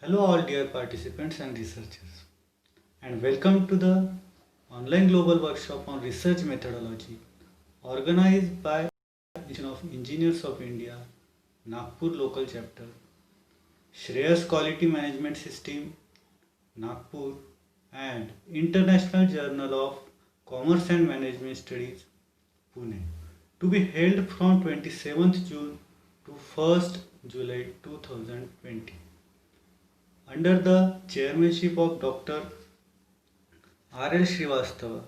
Hello, all dear participants and researchers, and welcome to the online global workshop on research methodology organized by Association of Engineers of India, Nagpur local chapter, Shreyas Quality Management System, Nagpur, and International Journal of Commerce and Management Studies, Pune, to be held from 27th June to 1st July 2020 under the chairmanship of Dr. R.L. Srivastava,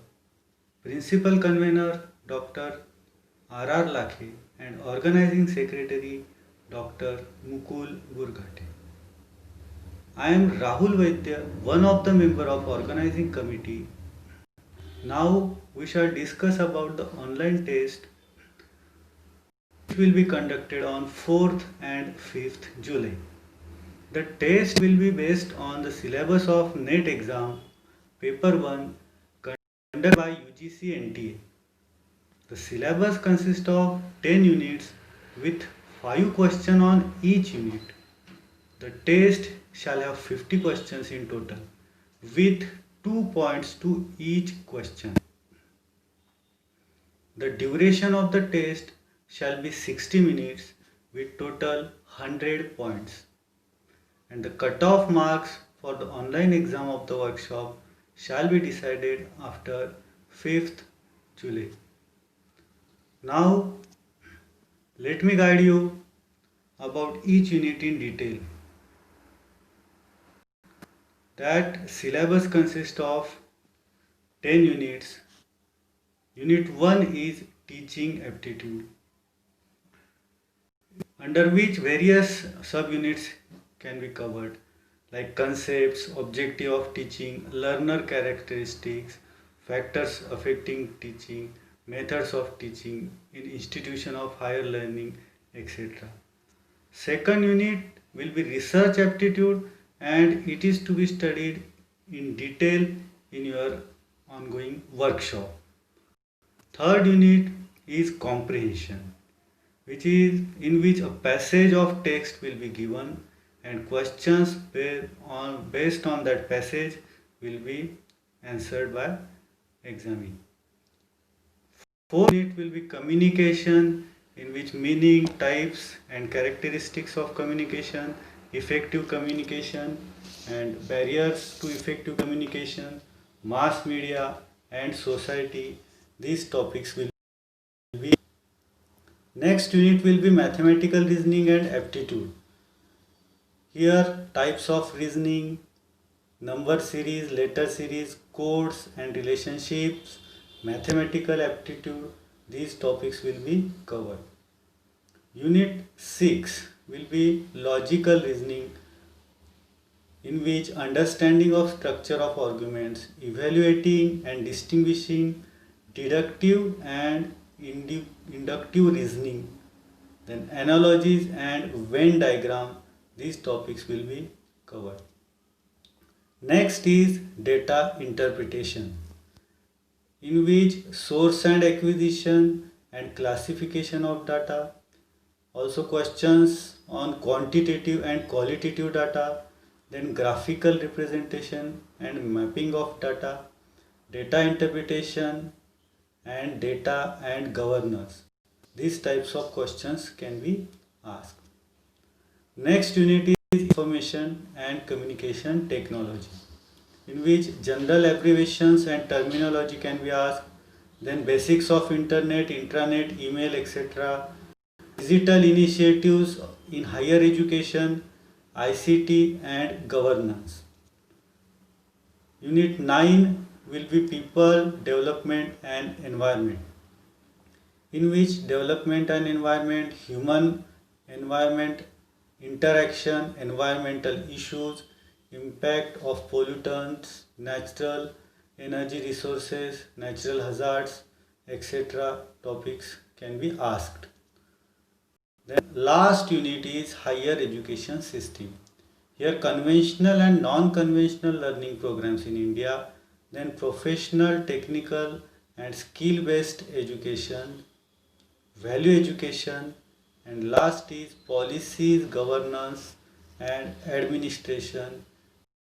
Principal Convener Dr. R.R. Lakhe, and Organizing Secretary Dr. Mukul Gurghate. I am Rahul Vaidya, one of the member of organizing committee. Now we shall discuss about the online test which will be conducted on 4th and 5th July. The test will be based on the syllabus of NET exam paper 1 conducted by UGC NTA. The syllabus consists of 10 units with 5 questions on each unit. The test shall have 50 questions in total with 2 points to each question. The duration of the test shall be 60 minutes with total 100 points. And the cutoff marks for the online exam of the workshop shall be decided after 5th July. Now, let me guide you about each unit in detail. That syllabus consists of 10 units. Unit 1 is teaching aptitude, under which various subunits can be covered like concepts, objective of teaching, learner characteristics, factors affecting teaching, methods of teaching in institution of higher learning, etc. Second unit will be research aptitude and it is to be studied in detail in your ongoing workshop. Third unit is comprehension, which is in which a passage of text will be given and questions based on that passage will be answered by examine. Fourth unit will be communication, in which meaning, types and characteristics of communication, effective communication and barriers to effective communication, mass media and society. These topics will be. Next unit will be mathematical reasoning and aptitude. Here types of reasoning, number series, letter series, codes and relationships, mathematical aptitude, these topics will be covered. Unit 6 will be logical reasoning, in which understanding of structure of arguments, evaluating and distinguishing deductive and inductive reasoning, then analogies and Venn diagram, these topics will be covered. Next is data interpretation, in which source and acquisition and classification of data, also questions on quantitative and qualitative data, then graphical representation and mapping of data, data interpretation and data and governance. These types of questions can be asked. Next unit is information and communication technology, in which general abbreviations and terminology can be asked, then basics of internet, intranet, email, etc. Digital initiatives in higher education, ICT and governance. Unit 9 will be people, development and environment, in which development and environment, human environment interaction, environmental issues, impact of pollutants, natural energy resources, natural hazards, etc. topics can be asked. Then last unit is higher education system. Here conventional and non-conventional learning programs in India, then professional, technical and skill-based education, value education, and last is policies, governance and administration.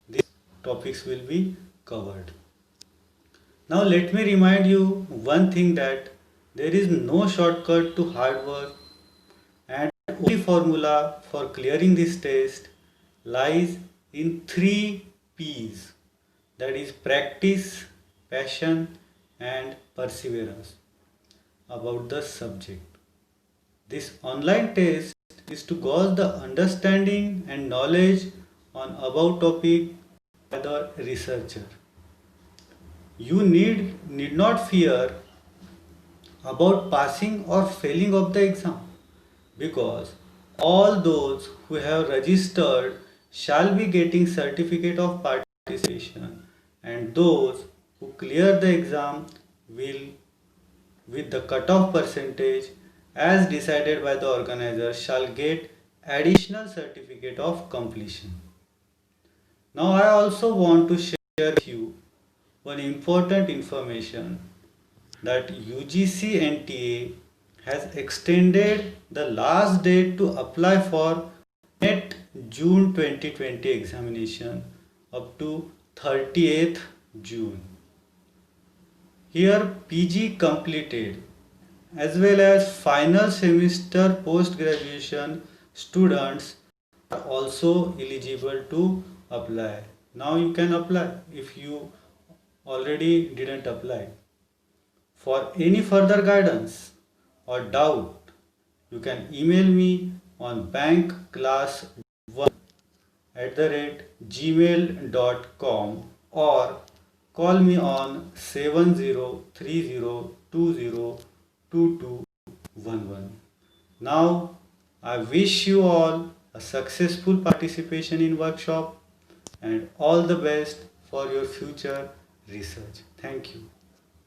These topics will be covered. Now let me remind you one thing, that there is no shortcut to hard work, and only formula for clearing this test lies in 3 P's, that is practice, passion and perseverance about the subject. This online test is to gauge the understanding and knowledge on about topic by the researcher. You need not fear about passing or failing of the exam, because all those who have registered shall be getting certificate of participation, and those who clear the exam will, with the cutoff percentage as decided by the organizer, shall get additional certificate of completion. Now I also want to share with you one important information, that UGC NTA has extended the last date to apply for NET June 2020 examination up to 30th June. Here PG completed as well as final semester post graduation students are also eligible to apply. Now you can apply if you already didn't apply. For any further guidance or doubt, you can email me on bankclass1@gmail.com or call me on 7030202211. Now, I wish you all a successful participation in workshop and all the best for your future research. Thank you.